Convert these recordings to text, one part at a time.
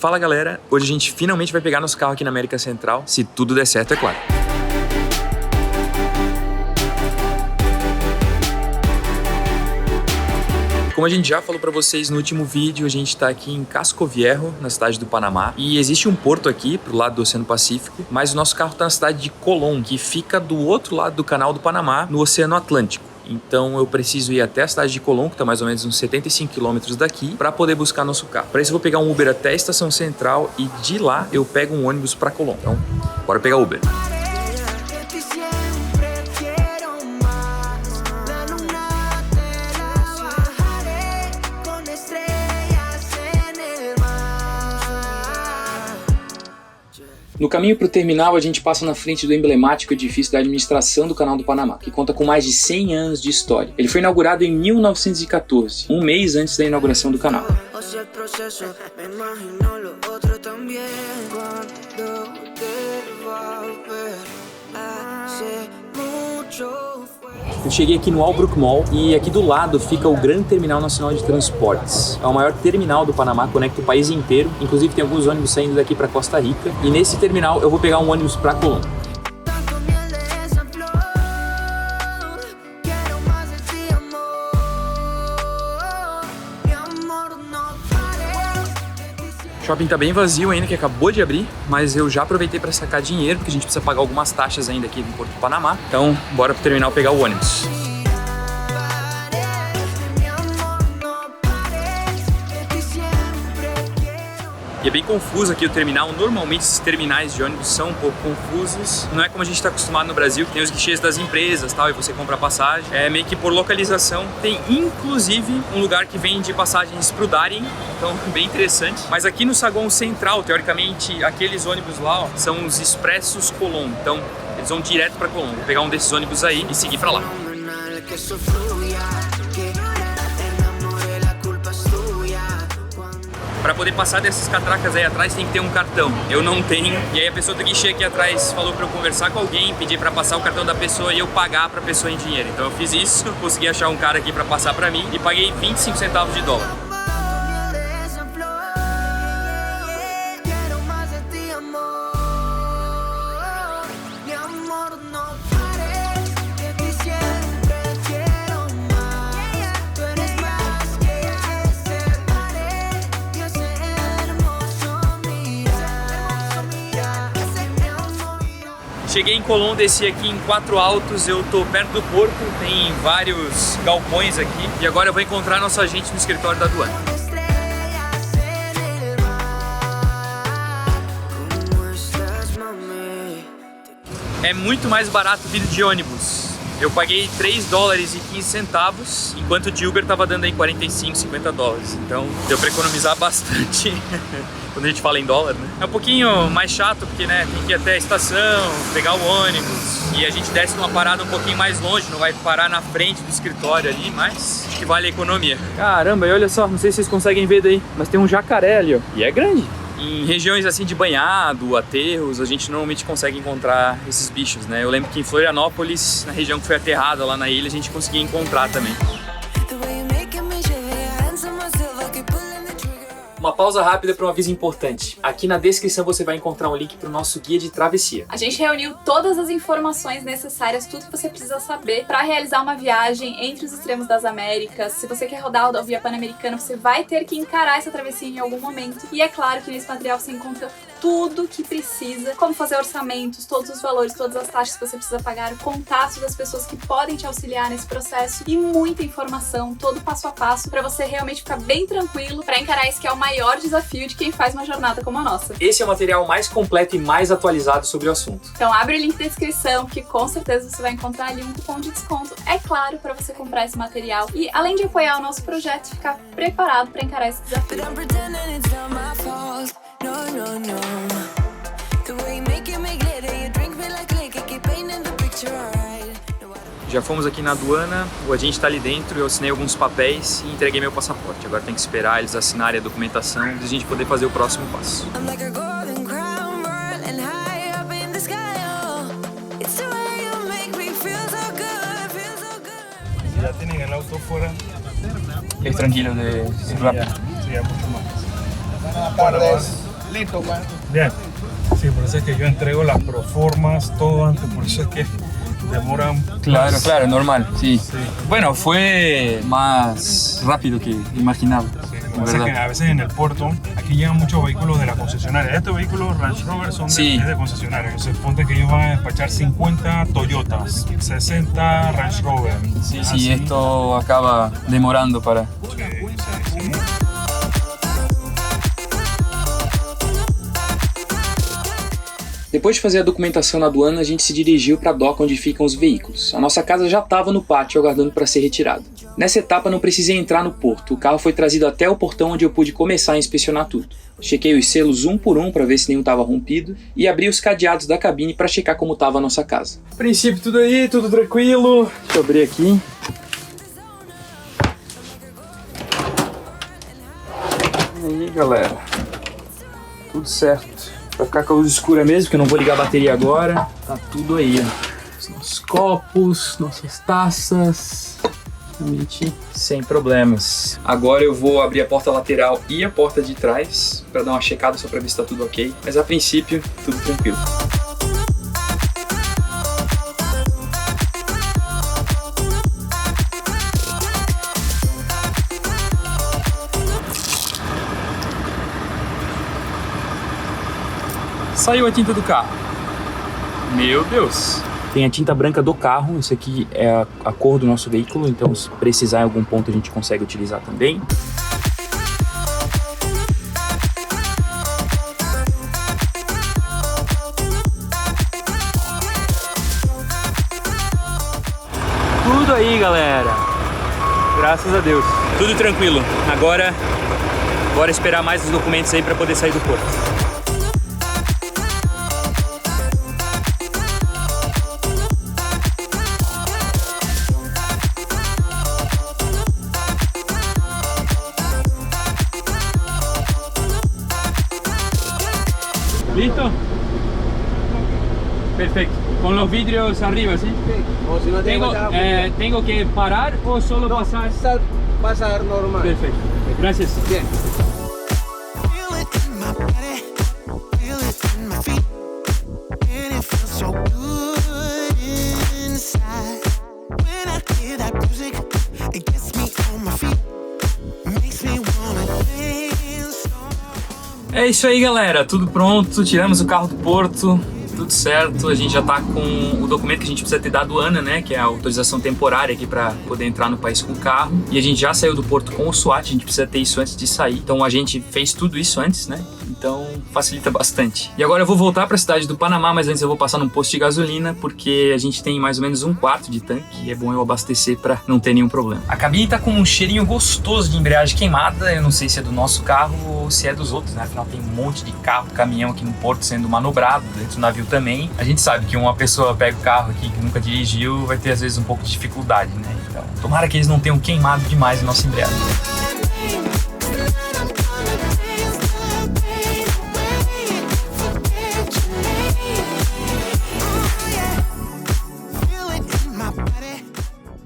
Fala galera, hoje a gente finalmente vai pegar nosso carro aqui na América Central, se tudo der certo, é claro. Como a gente já falou pra vocês no último vídeo, a gente tá aqui em Casco Viejo, na cidade do Panamá. E existe um porto aqui, pro lado do Oceano Pacífico, mas o nosso carro tá na cidade de Colón, que fica do outro lado do Canal do Panamá, no Oceano Atlântico. Então eu preciso ir até a cidade de Colón, que está mais ou menos uns 75 km daqui, para poder buscar nosso carro. Para isso eu vou pegar um Uber até a estação central e de lá eu pego um ônibus para Colón. Então, bora pegar o Uber. No caminho para o terminal, a gente passa na frente do emblemático edifício da administração do Canal do Panamá, que conta com mais de 100 anos de história. Ele foi inaugurado em 1914, um mês antes da inauguração do canal. Eu cheguei aqui no Albrook Mall e aqui do lado fica o Grande Terminal Nacional de Transportes. É o maior terminal do Panamá, conecta o país inteiro. Inclusive tem alguns ônibus saindo daqui para Costa Rica. E nesse terminal eu vou pegar um ônibus para Colón. O shopping tá bem vazio ainda, que acabou de abrir, mas eu já aproveitei para sacar dinheiro, porque a gente precisa pagar algumas taxas ainda aqui no Porto do Panamá. Então, bora pro terminal pegar o ônibus. E é bem confuso aqui o terminal. Normalmente esses terminais de ônibus são um pouco confusos. Não é como a gente está acostumado no Brasil, que tem os guichês das empresas tal, e você compra passagem. É meio que por localização. Tem inclusive um lugar que vende passagens pro Darien, então bem interessante. Mas aqui no saguão central, teoricamente, aqueles ônibus lá, ó, são os Expressos Colón. Então eles vão direto para Colón. Vou pegar um desses ônibus aí e seguir para lá. Para poder passar dessas catracas aí atrás tem que ter um cartão. Eu não tenho. E aí a pessoa do guichê aqui atrás falou para eu conversar com alguém, pedir para passar o cartão da pessoa e eu pagar para a pessoa em dinheiro. Então eu fiz isso, consegui achar um cara aqui para passar para mim e paguei 25 centavos de dólar. Cheguei em Colón, desci aqui em Quatro Altos, eu tô perto do porto, tem vários galpões aqui e agora eu vou encontrar nosso agente no escritório da aduana. É muito mais barato vir de ônibus. Eu paguei 3 dólares e 15 centavos, enquanto de Uber tava dando aí 45, 50 dólares. Então deu pra economizar bastante quando a gente fala em dólar, né? É um pouquinho mais chato porque, né, tem que ir até a estação, pegar o ônibus. E a gente desce numa parada um pouquinho mais longe, não vai parar na frente do escritório ali, mas acho que vale a economia. Caramba, e olha só, não sei se vocês conseguem ver daí, mas tem um jacaré ali, ó. E é grande. Em regiões assim de banhado, aterros, a gente normalmente consegue encontrar esses bichos, né? Eu lembro que em Florianópolis, na região que foi aterrada lá na ilha, a gente conseguia encontrar também. Uma pausa rápida para um aviso importante. Aqui na descrição você vai encontrar um link para o nosso guia de travessia. A gente reuniu todas as informações necessárias, tudo que você precisa saber para realizar uma viagem entre os extremos das Américas. Se você quer rodar a rodovia Pan-Americana, você vai ter que encarar essa travessia em algum momento. E é claro que nesse material você encontra tudo que precisa, como fazer orçamentos, todos os valores, todas as taxas que você precisa pagar, contatos das pessoas que podem te auxiliar nesse processo e muita informação, todo passo a passo, para você realmente ficar bem tranquilo para encarar esse que é o maior desafio de quem faz uma jornada como a nossa. Esse é o material mais completo e mais atualizado sobre o assunto. Então abre o link da descrição, que com certeza você vai encontrar ali um cupom de desconto, é claro, para você comprar esse material e, além de apoiar o nosso projeto, ficar preparado para encarar esse desafio. Já fomos aqui na aduana, o agente tá ali dentro, eu assinei alguns papéis e entreguei meu passaporte. Agora tem que esperar eles assinarem a documentação e a gente poder fazer o próximo passo. Ya tienen el auto fuera. Es tranquilo, de rápido. Sí, ya mucho más. Buenas tardes. Listo, bien. Sí, por eso es que yo entrego las proformas, todo antes, por eso es que demoran. Claro, más. claro, normal, sí. Sí. Bueno, fue más rápido que imaginaba. Lo que pasa es que a veces en el puerto, aquí llegan muchos vehículos de la concesionaria. Estos vehículos Range Rover son Sí. de concesionaria. Entonces, ponte que ellos van a despachar 50 Toyotas, 60 Range Rover. Sí, Así. sí, esto acaba demorando para... Sí. Depois de fazer a documentação na aduana, a gente se dirigiu para a doca onde ficam os veículos. A nossa casa já estava no pátio aguardando para ser retirada. Nessa etapa não precisei entrar no porto, o carro foi trazido até o portão onde eu pude começar a inspecionar tudo. Chequei os selos um por um para ver se nenhum estava rompido e abri os cadeados da cabine para checar como estava a nossa casa. A princípio tudo aí, tudo tranquilo. Deixa eu abrir aqui. E aí galera, tudo certo. Vai ficar com a luz escura mesmo, porque eu não vou ligar a bateria agora. Tá tudo aí, ó. Os nossos copos, nossas taças. Realmente sem problemas. Agora eu vou abrir a porta lateral e a porta de trás para dar uma checada só para ver se tá tudo ok. Mas a princípio, tudo tranquilo. Saiu a tinta do carro. Meu Deus! Tem a tinta branca do carro, isso aqui é a cor do nosso veículo, então se precisar em algum ponto a gente consegue utilizar também. Tudo aí, galera! Graças a Deus. Tudo tranquilo. Agora, bora esperar mais os documentos aí para poder sair do porto. ¿Listo? Perfecto. Con los vidrios arriba, ¿sí? O si no ¿Tengo que parar o solo pasar? pasar normal. Perfecto. Gracias. Bien. Feel it in my body, feel it in my feet, and it feels so good inside. When I hear that music, it gets me on my feet, makes me wanna dance. É isso aí, galera. Tudo pronto. Tiramos o carro do porto. Tudo certo, a gente já tá com o documento que a gente precisa ter da aduana, né, que é a autorização temporária aqui para poder entrar no país com o carro. E a gente já saiu do porto com o SWAT, a gente precisa ter isso antes de sair. Então a gente fez tudo isso antes, né? Então facilita bastante. E agora eu vou voltar para a cidade do Panamá, mas antes eu vou passar num posto de gasolina, porque a gente tem mais ou menos 1/4 de tanque e é bom eu abastecer para não ter nenhum problema. A cabine tá com um cheirinho gostoso de embreagem queimada, eu não sei se é do nosso carro ou se é dos outros, né? Afinal tem um monte de carro, caminhão aqui no porto sendo manobrado, dentro do navio também. A gente sabe que uma pessoa pega o carro aqui que nunca dirigiu, vai ter às vezes um pouco de dificuldade, né? Então, tomara que eles não tenham queimado demais a nossa embreagem.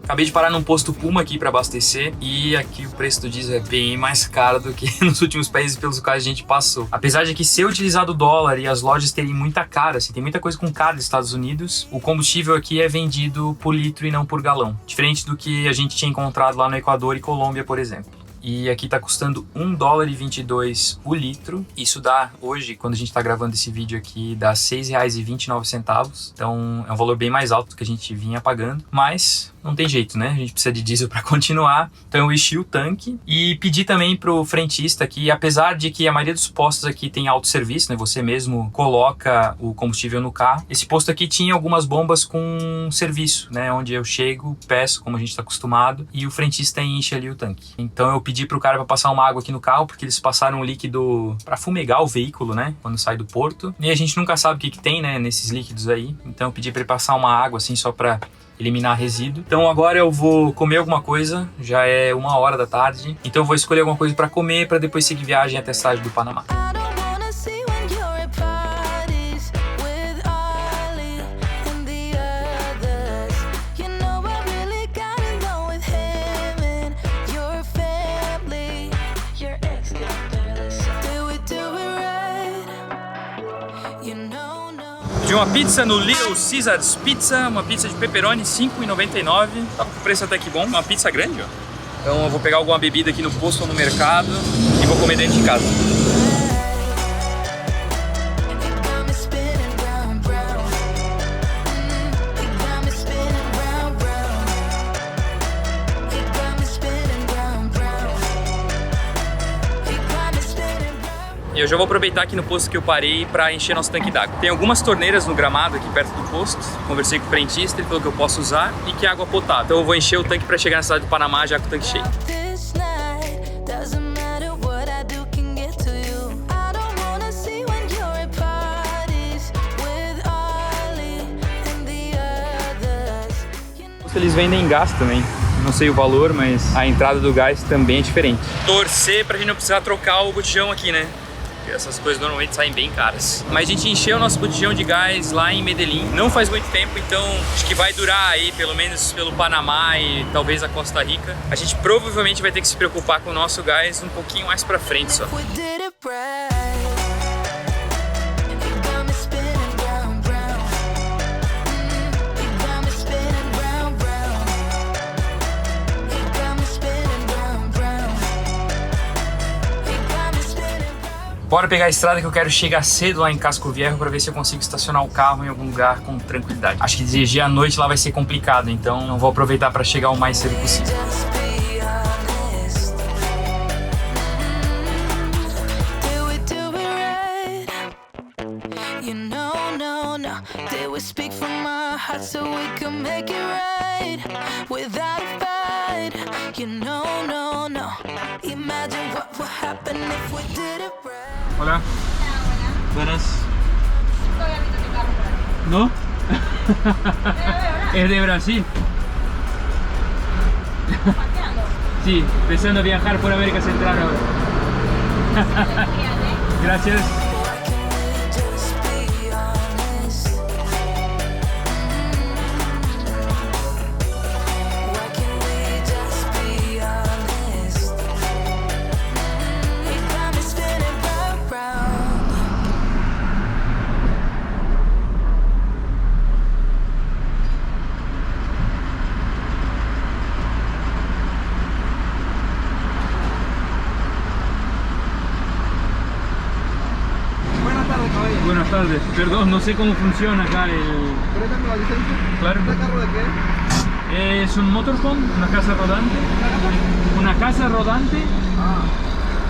Acabei de parar num posto Puma aqui para abastecer e aqui o preço do diesel é bem mais caro do que nos últimos países pelos quais a gente passou. Apesar de que ser utilizado o dólar e as lojas terem muita cara, assim, tem muita coisa com cara dos Estados Unidos, o combustível aqui é vendido por litro e não por galão. Diferente do que a gente tinha encontrado lá no Equador e Colômbia, por exemplo. E aqui tá custando $1,22 o litro. Isso dá, hoje, quando a gente tá gravando esse vídeo aqui, dá R$6,29. Então é um valor bem mais alto do que a gente vinha pagando. Mas não tem jeito, né? A gente precisa de diesel para continuar. Então eu enchi o tanque e pedi também pro frentista aqui, apesar de que a maioria dos postos aqui tem autosserviço, né? Você mesmo coloca o combustível no carro. Esse posto aqui tinha algumas bombas com serviço, né? Onde eu chego, peço, como a gente tá acostumado, e o frentista enche ali o tanque. Então eu pedi pro cara para passar uma água aqui no carro, porque eles passaram um líquido para fumegar o veículo, né? Quando sai do porto. E a gente nunca sabe o que tem, né? Nesses líquidos aí. Então eu pedi para ele passar uma água assim só para eliminar resíduo. Então agora eu vou comer alguma coisa, já é 1h da tarde. Então eu vou escolher alguma coisa para comer para depois seguir viagem até a cidade do Panamá. Pedi uma pizza no Little Caesars Pizza, uma pizza de pepperoni, R$5,99. Tava com preço até que bom, uma pizza grande, ó. Então eu vou pegar alguma bebida aqui no posto ou no mercado e vou comer dentro de casa. E eu já vou aproveitar aqui no posto que eu parei para encher nosso tanque d'água. Tem algumas torneiras no gramado aqui perto do posto. Conversei com o frentista, ele falou que eu posso usar e que é água potável. Então eu vou encher o tanque para chegar na cidade do Panamá já com o tanque cheio. Eles vendem gás também. Não sei o valor, mas a entrada do gás também é diferente. Torcer pra gente não precisar trocar o botijão aqui, né? Porque essas coisas normalmente saem bem caras. Mas a gente encheu o nosso botijão de gás lá em Medellín. Não faz muito tempo, então acho que vai durar aí pelo menos pelo Panamá e talvez a Costa Rica. A gente provavelmente vai ter que se preocupar com o nosso gás um pouquinho mais pra frente só. Bora pegar a estrada que eu quero chegar cedo lá em Casco Viejo para ver se eu consigo estacionar o carro em algum lugar com tranquilidade. Acho que dirigir à noite lá vai ser complicado, então eu vou aproveitar para chegar o mais cedo possível. Hola. Buenas. ¿No? Es de Brasil. Sí, pensando viajar por América Central ahora. Gracias. Buenas tardes, perdón, no sé cómo funciona acá el... ¿Préstame la licencia? Claro. ¿Este carro de qué? Es un motorhome, una casa rodante. ¿Una casa rodante? Ah,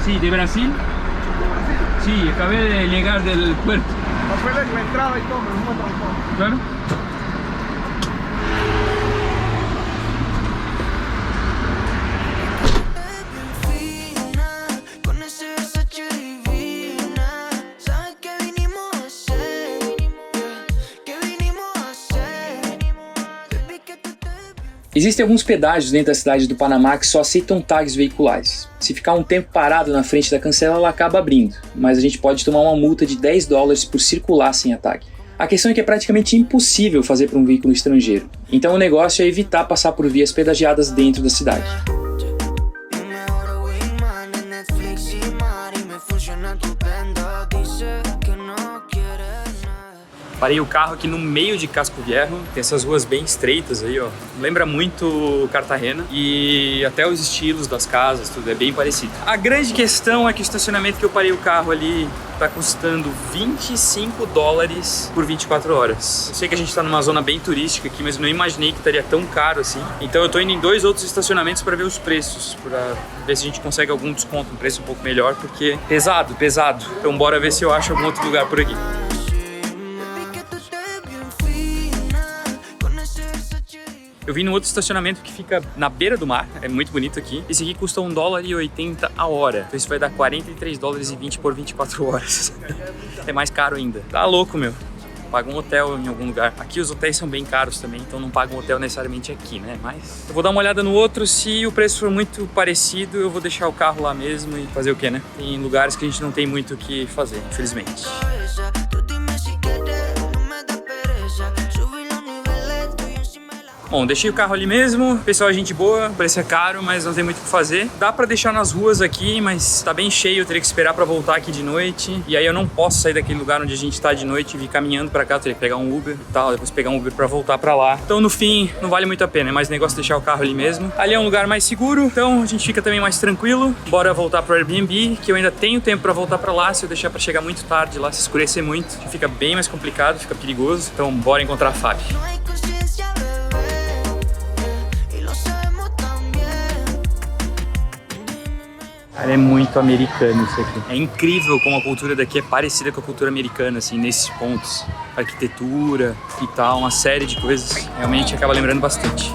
Sí, de Brasil. ¿de Brasil? Sí, acabé de llegar del puerto. Papeles, la entrada y todo, me lo muestran todo. Claro. Existem alguns pedágios dentro da cidade do Panamá que só aceitam tags veiculares. Se ficar um tempo parado na frente da cancela, ela acaba abrindo, mas a gente pode tomar uma multa de $10 por circular sem a tag. A questão é que é praticamente impossível fazer para um veículo estrangeiro, então o negócio é evitar passar por vias pedagiadas dentro da cidade. Parei o carro aqui no meio de Casco Viejo, tem essas ruas bem estreitas aí, ó. Lembra muito Cartagena e até os estilos das casas, tudo é bem parecido. A grande questão é que o estacionamento que eu parei o carro ali tá custando $25 por 24 horas. Eu sei que a gente tá numa zona bem turística aqui, mas eu não imaginei que estaria tão caro assim. Então eu tô indo em 2 outros estacionamentos para ver os preços, para ver se a gente consegue algum desconto, um preço um pouco melhor, porque pesado. Então bora ver se eu acho algum outro lugar por aqui. Eu vim num outro estacionamento que fica na beira do mar, é muito bonito aqui. Esse aqui custa $1,80 a hora, então isso vai dar $43,20 por 24 horas. É mais caro ainda. Tá louco, meu. Paga um hotel em algum lugar. Aqui os hotéis são bem caros também, então não paga um hotel necessariamente aqui, né? Mas eu vou dar uma olhada no outro, se o preço for muito parecido, eu vou deixar o carro lá mesmo e fazer o quê, né? Tem lugares que a gente não tem muito o que fazer, infelizmente. Bom, deixei o carro ali mesmo, o pessoal é gente boa, o preço é caro, mas não tem muito o que fazer. Dá pra deixar nas ruas aqui, mas tá bem cheio, eu teria que esperar pra voltar aqui de noite. E aí eu não posso sair daquele lugar onde a gente tá de noite e vir caminhando pra cá, eu teria que pegar um Uber e tal, depois pegar um Uber pra voltar pra lá. Então no fim, não vale muito a pena, é mais negócio deixar o carro ali mesmo. Ali é um lugar mais seguro, então a gente fica também mais tranquilo. Bora voltar pro Airbnb, que eu ainda tenho tempo pra voltar pra lá. Se eu deixar pra chegar muito tarde lá, se escurecer muito, fica bem mais complicado, fica perigoso. Então bora encontrar a Fabi. No hay conciencia, bebé, y lo sabemos también. Cara, é muito americano isso aqui. É incrível como a cultura daqui é parecida com a cultura americana, assim, nesses pontos. Arquitetura e tal, uma série de coisas. Realmente acaba lembrando bastante.